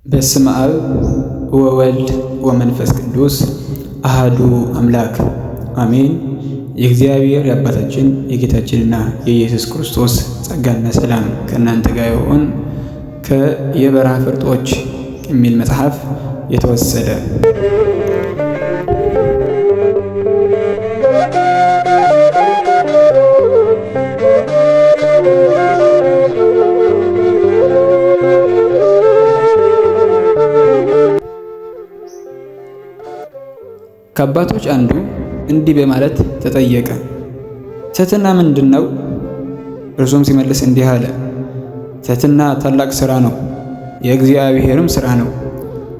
በስመ አብ ወወልድ ወመንፈስ ቅዱስ አሃዱ አምላክ አሜን። የእግዚአብሔር የአባታችን የጌታችንና የኢየሱስ ክርስቶስ ጸጋና ሰላም ከእናንተ ጋር ይሁን። ከየበረሃ ፈርጦች የሚል መጽሐፍ የተወሰደ። ከአባቶች አንዱ እንዲህ በማለት ተጠየቀ፣ ትሕትና ምንድን ነው? እርሱም ሲመልስ እንዲህ አለ፣ ትሕትና ታላቅ ሥራ ነው፣ የእግዚአብሔርም ሥራ ነው።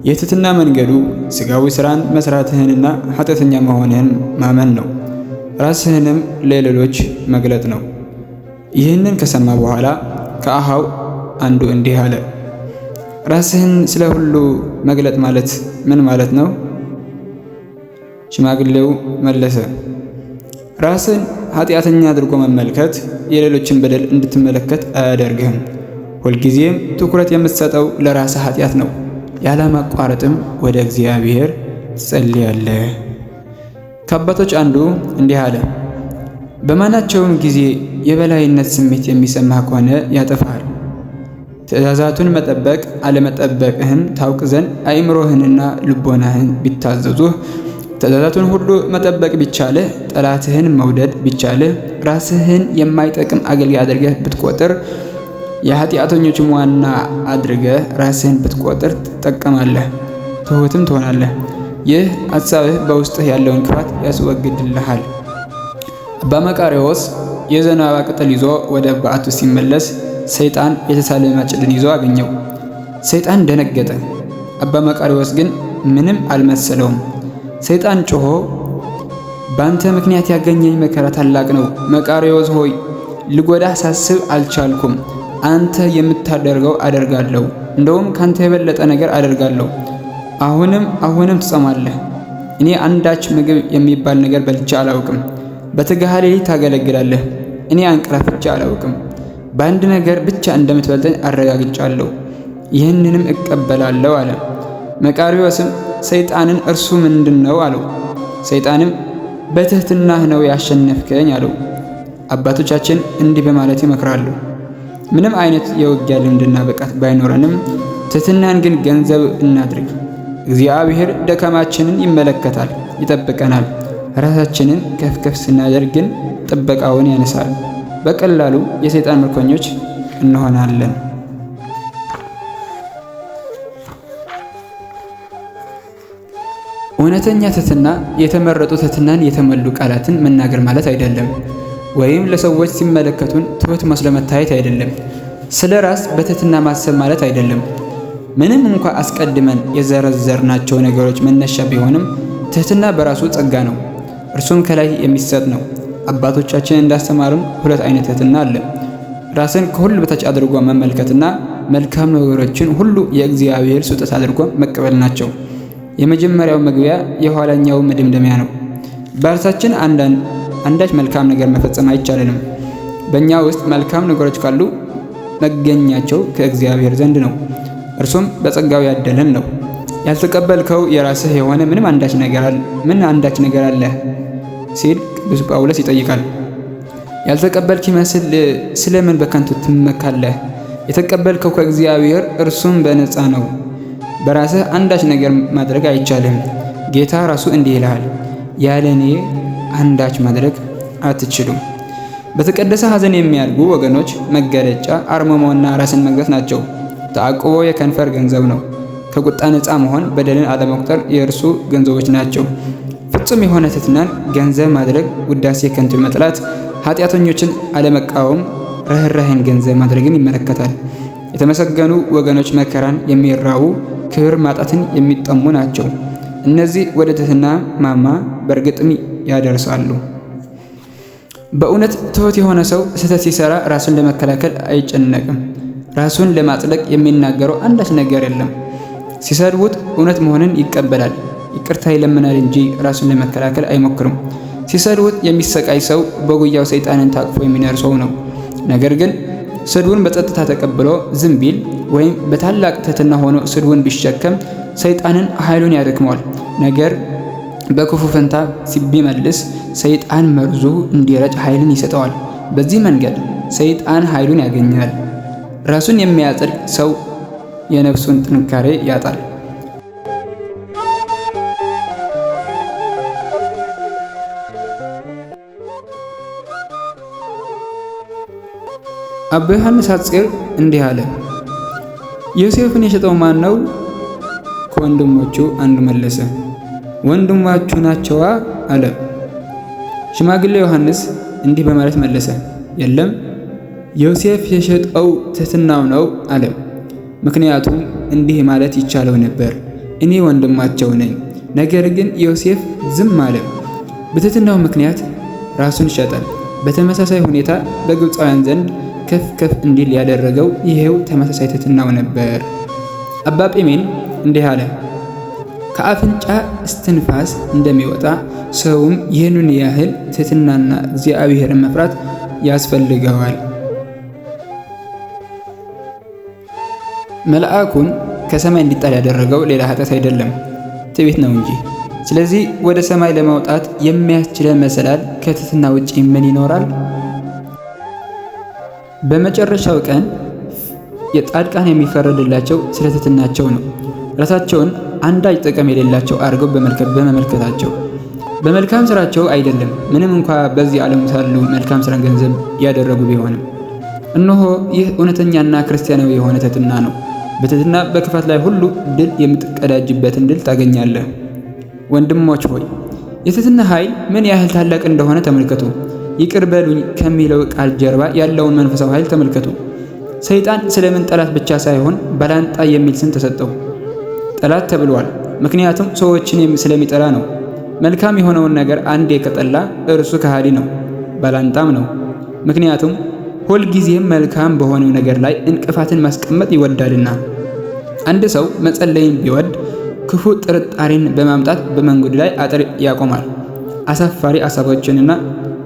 የትሕትና መንገዱ ሥጋዊ ሥራን መሥራትህንና ኃጢአተኛ መሆንህን ማመን ነው፣ ራስህንም ለሌሎች መግለጥ ነው። ይህንን ከሰማ በኋላ ከአሃው አንዱ እንዲህ አለ፣ ራስህን ስለ ሁሉ መግለጥ ማለት ምን ማለት ነው? ሽማግሌው መለሰ፣ ራስን ኃጢአተኛ አድርጎ መመልከት የሌሎችን በደል እንድትመለከት አያደርግህም። ሁልጊዜም ትኩረት የምትሰጠው ለራስህ ኃጢአት ነው። ያለማቋረጥም ወደ እግዚአብሔር ትጸልያለህ። ከአባቶች አንዱ እንዲህ አለ፣ በማናቸውም ጊዜ የበላይነት ስሜት የሚሰማህ ከሆነ ያጠፋሃል። ትእዛዛቱን መጠበቅ አለመጠበቅህን ታውቅ ዘንድ አእምሮህንና ልቦናህን ቢታዘዙህ፣ ትእዛዛቱን ሁሉ መጠበቅ ቢቻልህ፣ ጠላትህን መውደድ ቢቻልህ፣ ራስህን የማይጠቅም አገልጋይ አድርገህ ብትቆጥር፣ የኃጢአተኞችም ዋና አድርገህ ራስህን ብትቆጥር ትጠቀማለህ፣ ትሑትም ትሆናለህ። ይህ ሐሳብህ በውስጥህ ያለውን ክፋት ያስወግድልሃል። አባ መቃርዮስ የዘንባባ ቅጠል ይዞ ወደ በዓቱ ሲመለስ ሰይጣን የተሳለ ማጭድን ይዞ አገኘው። ሰይጣን ደነገጠ። አባ መቃርዮስ ግን ምንም አልመሰለውም። ሰይጣን ጮሆ፣ ባንተ ምክንያት ያገኘኝ መከራ ታላቅ ነው። መቃርዮስ ሆይ ልጎዳህ ሳስብ አልቻልኩም። አንተ የምታደርገው አደርጋለሁ፣ እንደውም ካንተ የበለጠ ነገር አደርጋለሁ። አሁንም ትጸማለህ። እኔ አንዳች ምግብ የሚባል ነገር በልቼ አላውቅም። በትጋሃ ሌሊት ታገለግላለህ፣ እኔ አንቀላፍቼ አላውቅም። በአንድ ነገር ብቻ እንደምትበልጠኝ አረጋግጫለሁ፣ ይህንንም እቀበላለሁ አለ። መቃርዮስም ሰይጣንን እርሱ ምንድን ነው አለው። ሰይጣንም በትሕትናህ ነው ያሸነፍከኝ አለው። አባቶቻችን እንዲህ በማለት ይመክራሉ። ምንም አይነት የውጊያ ልምድና ብቃት ባይኖረንም ትሕትናን ግን ገንዘብ እናድርግ። እግዚአብሔር ደካማችንን ይመለከታል፣ ይጠብቀናል። ራሳችንን ከፍ ከፍ ስናደርግ ግን ጥበቃውን ያነሳል። በቀላሉ የሰይጣን ምርኮኞች እንሆናለን። እውነተኛ ትሕትና የተመረጡ ትሕትናን የተሞሉ ቃላትን መናገር ማለት አይደለም። ወይም ለሰዎች ሲመለከቱን ትሑት መስሎ መታየት አይደለም። ስለ ራስ በትሕትና ማሰብ ማለት አይደለም። ምንም እንኳ አስቀድመን የዘረዘርናቸው ነገሮች መነሻ ቢሆንም ትሕትና በራሱ ጸጋ ነው። እርሱም ከላይ የሚሰጥ ነው። አባቶቻችን እንዳስተማሩን ሁለት አይነት ትሕትና አለ። ራስን ከሁሉ በታች አድርጎ መመልከትና መልካም ነገሮችን ሁሉ የእግዚአብሔር ስጦታ አድርጎ መቀበል ናቸው። የመጀመሪያው መግቢያ የኋላኛው መደምደሚያ ነው። በራሳችን አንዳች መልካም ነገር መፈጸም አይቻልንም። በእኛ ውስጥ መልካም ነገሮች ካሉ መገኛቸው ከእግዚአብሔር ዘንድ ነው። እርሱም በጸጋው ያደለን ነው። ያልተቀበልከው የራስህ የሆነ ምን አንዳች ነገር አለ ሲል ቅዱስ ጳውሎስ ይጠይቃል። ያልተቀበልክ ይመስል ስለምን በከንቱ ትመካለህ? የተቀበልከው ከእግዚአብሔር እርሱም በነፃ ነው። በራስህ አንዳች ነገር ማድረግ አይቻልም። ጌታ ራሱ እንዲህ ይልሃል፣ ያለ እኔ አንዳች ማድረግ አትችሉም። በተቀደሰ ሐዘን የሚያድጉ ወገኖች መገለጫ አርምሞና ራስን መግዛት ናቸው። ተዓቅቦ የከንፈር ገንዘብ ነው። ከቁጣ ነፃ መሆን፣ በደልን አለመቁጠር የእርሱ ገንዘቦች ናቸው። ፍጹም የሆነ ትሕትናን ገንዘብ ማድረግ ውዳሴ ከንቱ መጥላት፣ ኃጢአተኞችን አለመቃወም፣ ርኅራኄን ገንዘብ ማድረግን ይመለከታል። የተመሰገኑ ወገኖች መከራን የሚራቡ ክብር ማጣትን የሚጠሙ ናቸው። እነዚህ ወደ ትሕትና ማማ በእርግጥም ያደርሳሉ። በእውነት ትሑት የሆነ ሰው ስህተት ሲሰራ ራሱን ለመከላከል አይጨነቅም። ራሱን ለማጽደቅ የሚናገረው አንዳች ነገር የለም። ሲሰድቡት እውነት መሆንን ይቀበላል፣ ይቅርታ ይለምናል እንጂ ራሱን ለመከላከል አይሞክርም። ሲሰድቡት የሚሰቃይ ሰው በጉያው ሰይጣንን ታቅፎ የሚኖር ሰው ነው። ነገር ግን ስድቡን በጸጥታ ተቀብሎ ዝም ቢል ወይም በታላቅ ትሕትና ሆኖ ስድቡን ቢሸከም ሰይጣንን ኃይሉን ያደክመዋል። ነገር በክፉ ፈንታ ቢመልስ ሰይጣን መርዙ እንዲረጭ ኃይልን ይሰጠዋል። በዚህ መንገድ ሰይጣን ኃይሉን ያገኛል። ራሱን የሚያጸድቅ ሰው የነፍሱን ጥንካሬ ያጣል። አባ ዮሐንስ ሐጺር እንዲህ አለ፣ ዮሴፍን የሸጠው ማን ነው? ከወንድሞቹ አንዱ መለሰ፣ ወንድሞቹ ናቸዋ አለ። ሽማግሌ ዮሐንስ እንዲህ በማለት መለሰ፣ የለም ዮሴፍ የሸጠው ትሕትናው ነው አለ። ምክንያቱም እንዲህ ማለት ይቻለው ነበር፣ እኔ ወንድማቸው ነኝ። ነገር ግን ዮሴፍ ዝም አለ። በትሕትናው ምክንያት ራሱን ሸጠ። በተመሳሳይ ሁኔታ በግብፃውያን ዘንድ ከፍ ከፍ እንዲል ያደረገው ይሄው ተመሳሳይ ትሕትናው ነበር። አባ ጴሜን እንዲህ አለ፣ ከአፍንጫ እስትንፋስ እንደሚወጣ ሰውም ይህንን ያህል ትሕትናና እግዚአብሔርን መፍራት ያስፈልገዋል። መልአኩን ከሰማይ እንዲጣል ያደረገው ሌላ ኃጢአት አይደለም፣ ትዕቢት ነው እንጂ። ስለዚህ ወደ ሰማይ ለማውጣት የሚያስችለን መሰላል ከትሕትና ውጪ ምን ይኖራል? በመጨረሻው ቀን የጻድቃን የሚፈረድላቸው ስለ ትሕትናቸው ነው። ራሳቸውን አንዳች ጥቅም የሌላቸው አድርገው በመመልከታቸው በመልካም ስራቸው አይደለም፣ ምንም እንኳ በዚህ ዓለም ሳሉ መልካም ስራን ገንዘብ ያደረጉ ቢሆንም። እነሆ ይህ እውነተኛና ክርስቲያናዊ የሆነ ትሕትና ነው። በትሕትና በክፋት ላይ ሁሉ ድል የምትቀዳጅበትን ድል ታገኛለህ። ወንድሞች ሆይ የትሕትና ኃይል ምን ያህል ታላቅ እንደሆነ ተመልከቱ። ይቅር በሉኝ ከሚለው ቃል ጀርባ ያለውን መንፈሳዊ ኃይል ተመልከቱ። ሰይጣን ስለምን ጠላት ብቻ ሳይሆን ባላንጣ የሚል ስም ተሰጠው? ጠላት ተብሏል፣ ምክንያቱም ሰዎችን ስለሚጠላ ነው። መልካም የሆነውን ነገር አንዴ ከጠላ እርሱ ከሃዲ ነው፣ ባላንጣም ነው። ምክንያቱም ሁልጊዜም መልካም በሆነው ነገር ላይ እንቅፋትን ማስቀመጥ ይወዳልና። አንድ ሰው መጸለይን ቢወድ ክፉ ጥርጣሬን በማምጣት በመንገዱ ላይ አጥር ያቆማል። አሳፋሪ ሐሳቦችንና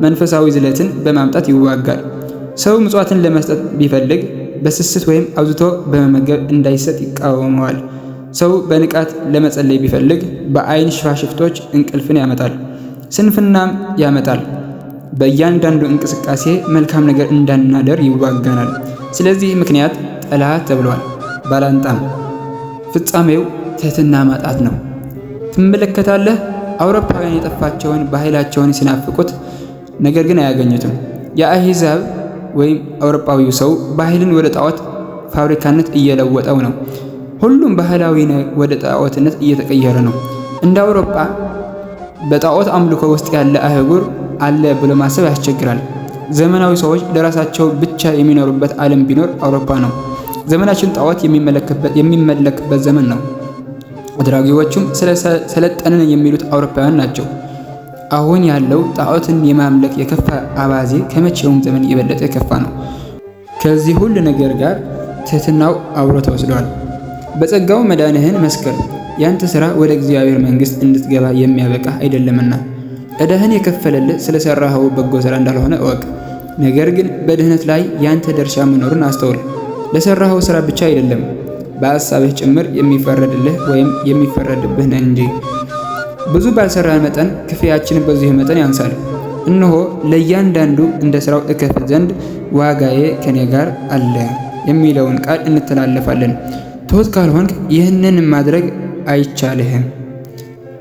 መንፈሳዊ ዝለትን በማምጣት ይዋጋል። ሰው ምጽዋትን ለመስጠት ቢፈልግ በስስት ወይም አብዝቶ በመመገብ እንዳይሰጥ ይቃወመዋል። ሰው በንቃት ለመጸለይ ቢፈልግ በአይን ሽፋሽፍቶች እንቅልፍን ያመጣል፣ ስንፍናም ያመጣል። በእያንዳንዱ እንቅስቃሴ መልካም ነገር እንዳናደር ይዋጋናል። ስለዚህ ምክንያት ጠላት ተብሏል። ባላንጣም ፍጻሜው ትሕትና ማጣት ነው። ትመለከታለህ፣ አውሮፓውያን የጠፋቸውን ባህላቸውን ሲናፍቁት ነገር ግን አያገኙትም። የአሕዛብ ወይም አውሮፓዊው ሰው ባህልን ወደ ጣዖት ፋብሪካነት እየለወጠው ነው። ሁሉም ባህላዊ ወደ ጣዖትነት እየተቀየረ ነው። እንደ አውሮፓ በጣዖት አምልኮ ውስጥ ያለ አህጉር አለ ብሎ ማሰብ ያስቸግራል። ዘመናዊ ሰዎች ለራሳቸው ብቻ የሚኖሩበት ዓለም ቢኖር አውሮፓ ነው። ዘመናችን ጣዖት የሚመለክበት ዘመን ነው። አድራጊዎቹም ሰለጠንን የሚሉት አውሮፓውያን ናቸው። አሁን ያለው ጣዖትን የማምለክ የከፋ አባዜ ከመቼውም ዘመን የበለጠ የከፋ ነው። ከዚህ ሁሉ ነገር ጋር ትሕትናው አብሮ ተወስዷል። በጸጋው መዳንህን መስክር፣ ያንተ ሥራ ወደ እግዚአብሔር መንግሥት እንድትገባ የሚያበቃ አይደለምና። ዕዳህን የከፈለልህ ስለሰራኸው በጎ ሥራ እንዳልሆነ እወቅ። ነገር ግን በድህነት ላይ ያንተ ድርሻ መኖሩን አስተውል። ለሰራኸው ሥራ ብቻ አይደለም፣ በሐሳብህ ጭምር የሚፈረድልህ ወይም የሚፈረድብህ ነህ እንጂ። ብዙ ባልሰራን መጠን ክፍያችን በዚህ መጠን ያንሳል። እነሆ ለእያንዳንዱ እንደ ሥራው እከፍል ዘንድ ዋጋዬ ከኔ ጋር አለ የሚለውን ቃል እንተላለፋለን። ትሑት ካልሆንክ ይህንን ማድረግ አይቻልህም።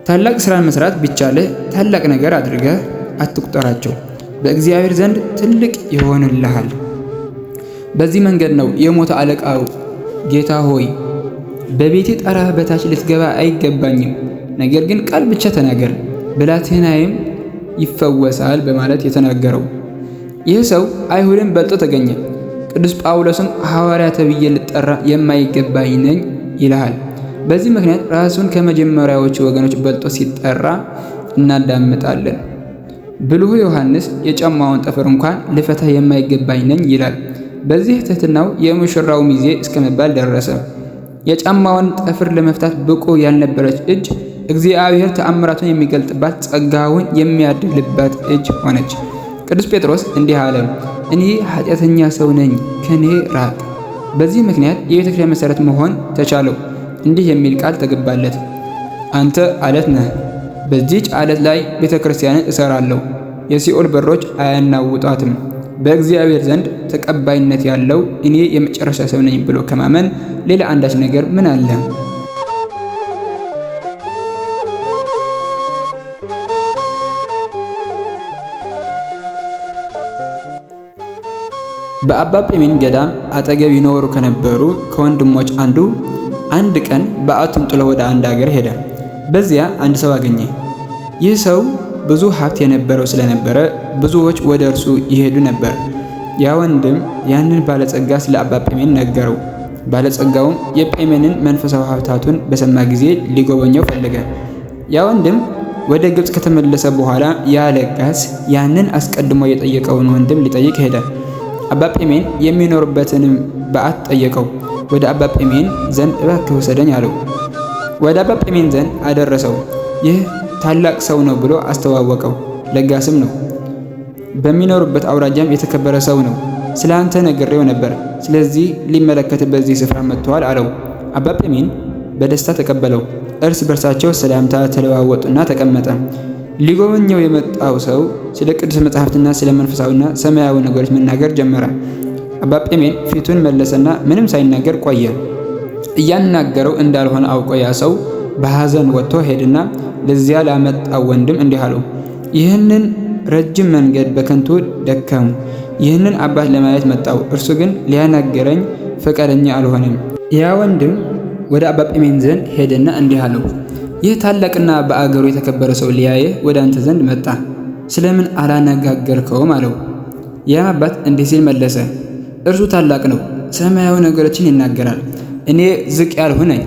ታላቅ ሥራን መስራት ቢቻልህ ታላቅ ነገር አድርገህ አትቁጠራቸው፣ በእግዚአብሔር ዘንድ ትልቅ ይሆንልሃል። በዚህ መንገድ ነው የሞተ አለቃው ጌታ ሆይ በቤቴ ጣራ በታች ልትገባ አይገባኝም፣ ነገር ግን ቃል ብቻ ተናገር ብላቴናዬም ይፈወሳል በማለት የተናገረው። ይህ ሰው አይሁድን በልጦ ተገኘ። ቅዱስ ጳውሎስም ሐዋርያ ተብዬ ልጠራ የማይገባኝ ነኝ ይልሃል። በዚህ ምክንያት ራሱን ከመጀመሪያዎቹ ወገኖች በልጦ ሲጠራ እናዳምጣለን። ብልሁ ዮሐንስ የጫማውን ጠፍር እንኳን ልፈታ የማይገባኝ ነኝ ይላል። በዚህ ትሕትናው የሙሽራው ሚዜ እስከመባል ደረሰ። የጫማውን ጠፍር ለመፍታት ብቁ ያልነበረች እጅ እግዚአብሔር ተአምራቱን የሚገልጥባት ጸጋውን የሚያድልባት እጅ ሆነች። ቅዱስ ጴጥሮስ እንዲህ አለ፣ እኔ ኃጢአተኛ ሰው ነኝ፣ ከኔ ራቅ። በዚህ ምክንያት የቤተ ክርስቲያን መሠረት መሆን ተቻለው። እንዲህ የሚል ቃል ተገባለት፣ አንተ አለት ነህ፣ በዚህች አለት ላይ ቤተ ክርስቲያንን እሰራለሁ፣ የሲኦል በሮች አያናውጧትም። በእግዚአብሔር ዘንድ ተቀባይነት ያለው እኔ የመጨረሻ ሰው ነኝ ብሎ ከማመን ሌላ አንዳች ነገር ምን አለ? በአባ ጴሜን ገዳም አጠገብ ይኖሩ ከነበሩ ከወንድሞች አንድ ቀን በዓቱን ጥሎ ወደ አንድ አገር ሄደ። በዚያ አንድ ሰው አገኘ። ይህ ሰው ብዙ ሀብት የነበረው ስለነበረ ብዙዎች ወደ እርሱ ይሄዱ ነበር። ያ ወንድም ያንን ባለጸጋ ስለ አባ ጴሜን ነገረው። ባለጸጋውም የጴሜንን መንፈሳዊ ሀብታቱን በሰማ ጊዜ ሊጎበኘው ፈለገ። ያ ወንድም ወደ ግብፅ ከተመለሰ በኋላ ያ ለጋስ ያንን አስቀድሞ የጠየቀውን ወንድም ሊጠይቅ ሄደ። አባ ጴሜን የሚኖርበትንም በዓት ጠየቀው። ወደ አባ ጴሜን ዘንድ እባክህ ውሰደኝ አለው። ወደ አባ ጴሜን ዘንድ አደረሰው። ይህ ታላቅ ሰው ነው ብሎ አስተዋወቀው። ለጋስም ነው፣ በሚኖርበት አውራጃም የተከበረ ሰው ነው። ስለ አንተ ነግሬው ነበር፣ ስለዚህ ሊመለከት በዚህ ስፍራ መጥተዋል አለው። አባ ጴሜን በደስታ ተቀበለው። እርስ በርሳቸው ሰላምታ ተለዋወጡና ተቀመጠ። ሊጎበኘው የመጣው ሰው ስለ ቅዱስ መጻሕፍትና ስለ መንፈሳዊና ሰማያዊ ነገሮች መናገር ጀመረ። አባ ጴሜን ፊቱን መለሰና ምንም ሳይናገር ቆየ። እያናገረው እንዳልሆነ አውቆ ያ ሰው በሐዘን ወጥቶ ሄድና ለዚያ ላመጣው ወንድም እንዲህ አለው፣ ይህንን ረጅም መንገድ በከንቱ ደከሙ። ይህንን አባት ለማየት መጣው፣ እርሱ ግን ሊያናገረኝ ፈቃደኛ አልሆነም። ያ ወንድም ወደ አባ ጴሜን ዘንድ ሄደና እንዲህ አለው፣ ይህ ታላቅና በአገሩ የተከበረ ሰው ሊያየህ ወደ አንተ ዘንድ መጣ፣ ስለምን አላነጋገርከውም አለው። ያም አባት እንዲህ ሲል መለሰ፣ እርሱ ታላቅ ነው፣ ሰማያዊ ነገሮችን ይናገራል። እኔ ዝቅ ያልሁ ነኝ፣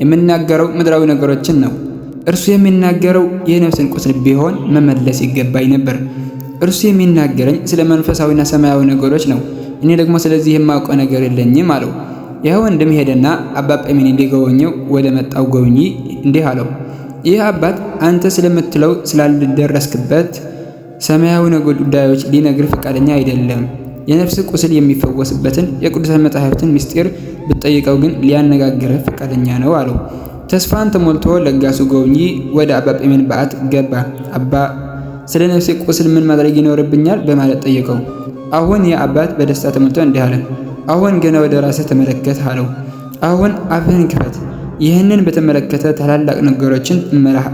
የምናገረው ምድራዊ ነገሮችን ነው። እርሱ የሚናገረው የነፍስን ቁስል ቢሆን መመለስ ይገባኝ ነበር። እርሱ የሚናገረኝ ስለ መንፈሳዊና ሰማያዊ ነገሮች ነው። እኔ ደግሞ ስለዚህ የማውቀው ነገር የለኝም አለው። ይህ ወንድም ሄደና አባ ጴሜን ሊጎበኘው ወደ መጣው ጎብኚ እንዲህ አለው፣ ይህ አባት አንተ ስለምትለው ስላልደረስክበት ሰማያዊ ጉዳዮች ሊነግር ፈቃደኛ አይደለም። የነፍስ ቁስል የሚፈወስበትን የቅዱሳን መጻሕፍትን ምስጢር ብትጠይቀው ግን ሊያነጋግርህ ፈቃደኛ ነው አለው። ተስፋን ተሞልቶ ለጋሱ ጎብኚ ወደ አባ ጴሜን በዓት ገባ። አባ ስለ ነፍሴ ቁስል ምን ማድረግ ይኖርብኛል በማለት ጠየቀው። አሁን ያ አባት በደስታ ተሞልቶ እንዲህ አለ፣ አሁን ገና ወደ ራስህ ተመለከት አለው። አሁን አፍህን ክፈት፣ ይህንን በተመለከተ ታላላቅ ነገሮችን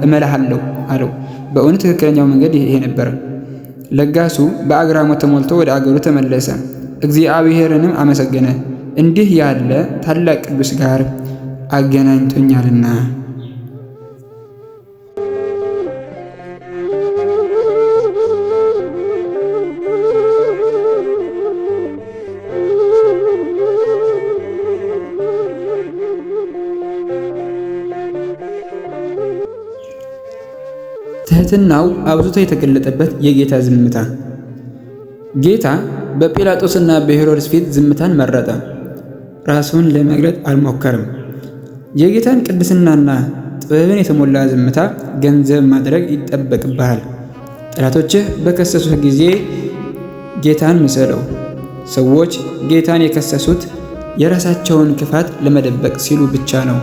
እመላሃለሁ አለው። በእውነት ትክክለኛው መንገድ ይሄ ነበር። ለጋሱ በአግራሞት ተሞልቶ ወደ አገሩ ተመለሰ። እግዚአብሔርንም አመሰገነ፣ እንዲህ ያለ ታላቅ ቅዱስ ጋር አገናኝቶኛልና። ትህትናው አብዝቶ የተገለጠበት የጌታ ዝምታ። ጌታ በጲላጦስና በሄሮድስ ፊት ዝምታን መረጠ። ራሱን ለመግለጥ አልሞከርም። የጌታን ቅድስናና ጥበብን የተሞላ ዝምታ ገንዘብ ማድረግ ይጠበቅብሃል። ጠላቶችህ በከሰሱህ ጊዜ ጌታን ምሰለው። ሰዎች ጌታን የከሰሱት የራሳቸውን ክፋት ለመደበቅ ሲሉ ብቻ ነው።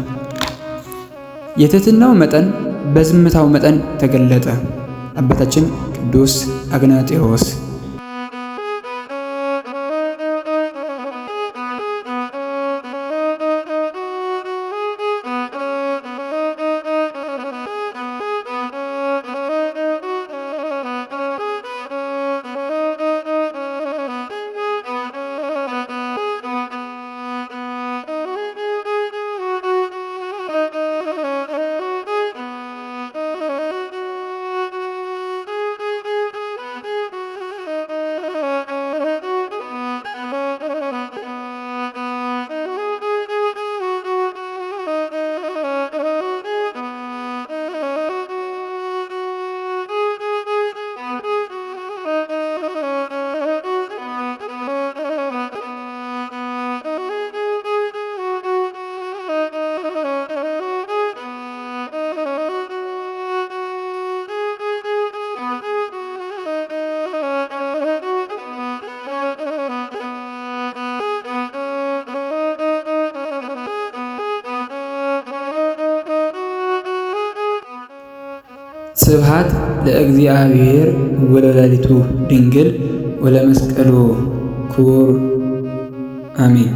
የትህትናው መጠን በዝምታው መጠን ተገለጠ። አባታችን ቅዱስ አግናጤዎስ ወስብሐት ለእግዚአብሔር ወለወላዲቱ ድንግል ወለመስቀሉ ክቡር አሜን።